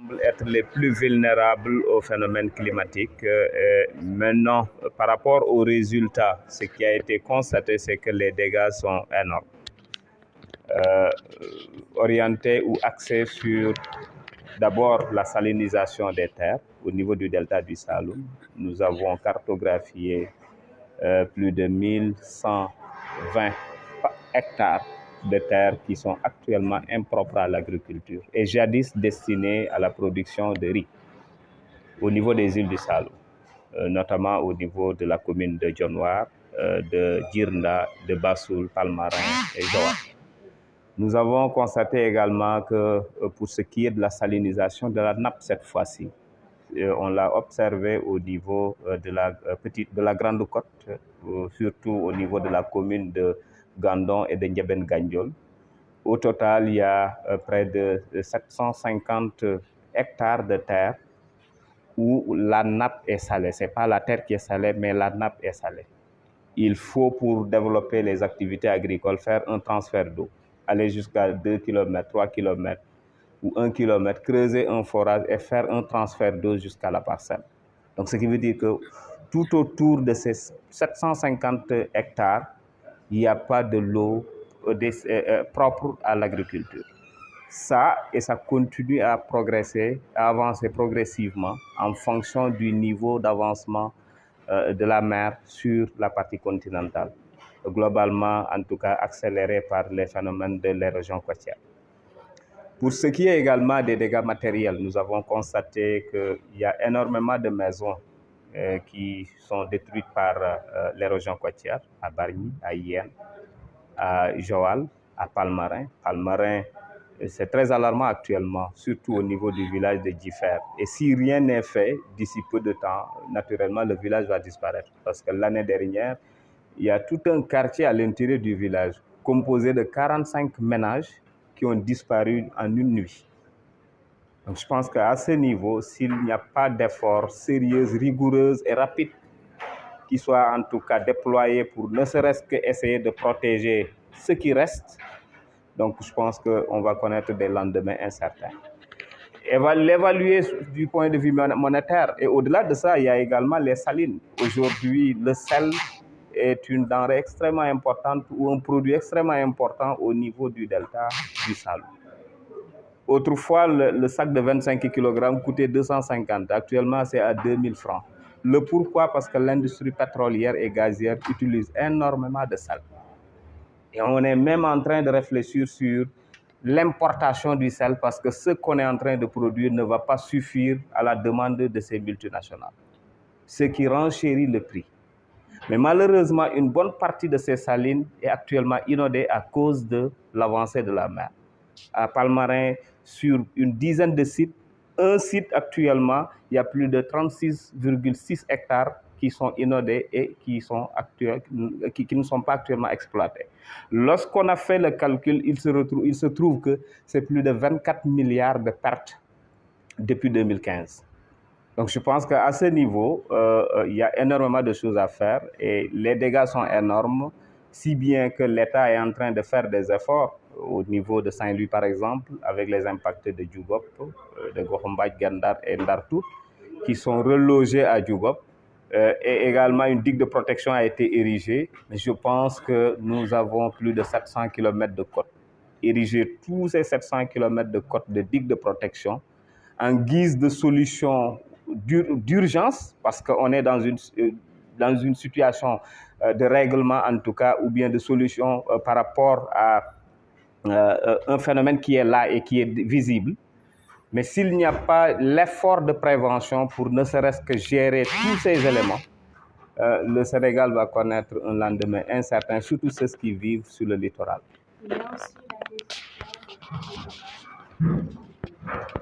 semblent être les plus vulnérables au phénomène climatique. Maintenant, par rapport aux résultats, ce qui a été constaté, c'est que les dégâts sont énormes. Orientés ou axés sur d'abord la salinisation des terres au niveau du delta du Saloum. Nous avons cartographié plus de 1120 hectares de terres qui sont actuellement impropres à l'agriculture et jadis destinées à la production de riz au niveau des îles du Saloum, notamment au niveau de la commune de Dionewar, de Djirnda, de Bassoul, Palmarin et Joal. Nous avons constaté également que pour ce qui est de la salinisation de la nappe cette fois-ci, on l'a observé au niveau de la Grande Côte, surtout au niveau de la commune de Gandon et de Ndiébène Gandiol. Au total, il y a près de 750 hectares de terre où la nappe est salée. Ce n'est pas la terre qui est salée, mais la nappe est salée. Il faut, pour développer les activités agricoles, faire un transfert d'eau, aller jusqu'à 2 km, 3 km ou 1 km, creuser un forage et faire un transfert d'eau jusqu'à la parcelle. Donc, ce qui veut dire que tout autour de ces 750 hectares, il n'y a pas de l'eau propre à l'agriculture. Ça continue à progresser, à avancer progressivement en fonction du niveau d'avancement de la mer sur la partie continentale. Globalement, en tout cas, accéléré par les phénomènes de l'érosion côtière. Pour ce qui est également des dégâts matériels, nous avons constaté qu'il y a énormément de maisons qui sont détruites par l'érosion côtière, à Bargny, à Yène, à Joal, à Palmarin. Palmarin, c'est très alarmant actuellement, surtout au niveau du village de Djifer. Et si rien n'est fait, d'ici peu de temps, naturellement, le village va disparaître. Parce que l'année dernière, il y a tout un quartier à l'intérieur du village, composé de 45 ménages qui ont disparu en une nuit. Donc je pense qu'à ce niveau, s'il n'y a pas d'efforts sérieux, rigoureux et rapides qui soient en tout cas déployés pour ne serait-ce qu'essayer de protéger ce qui reste, donc je pense qu'on va connaître des lendemains incertains. L'évaluer du point de vue monétaire. Et au-delà de ça, il y a également les salines. Aujourd'hui, le sel est une denrée extrêmement importante ou un produit extrêmement important au niveau du delta du Saloum. Autrefois, le sac de 25 kg coûtait 250. Actuellement, c'est à 2000 francs. Le pourquoi? Parce que l'industrie pétrolière et gazière utilise énormément de sel. Et on est même en train de réfléchir sur l'importation du sel parce que ce qu'on est en train de produire ne va pas suffire à la demande de ces multinationales, ce qui renchérit le prix. Mais malheureusement, une bonne partie de ces salines est actuellement inondée à cause de l'avancée de la mer. À Palmarin, sur une dizaine de sites, un site actuellement, il y a plus de 36,6 hectares qui sont inondés et qui ne sont pas actuellement exploités. Lorsqu'on a fait le calcul, il se trouve que c'est plus de 24 milliards de pertes depuis 2015. Donc je pense qu'à ce niveau, il y a énormément de choses à faire et les dégâts sont énormes, si bien que l'État est en train de faire des efforts au niveau de Saint-Louis, par exemple, avec les impactés de Djougop, de Gohombach, Gendar et Ndartout, qui sont relogés à Djougop. Et également, une digue de protection a été érigée. Mais je pense que nous avons plus de 700 km de côte. Ériger tous ces 700 km de côte de digue de protection en guise de solution d'urgence, parce qu'on est dans une situation de règlement, en tout cas, ou bien de solution par rapport à un phénomène qui est là et qui est visible. Mais s'il n'y a pas l'effort de prévention pour ne serait-ce que gérer tous ces éléments, le Sénégal va connaître un lendemain incertain, surtout ceux qui vivent sur le littoral. Il y a aussi la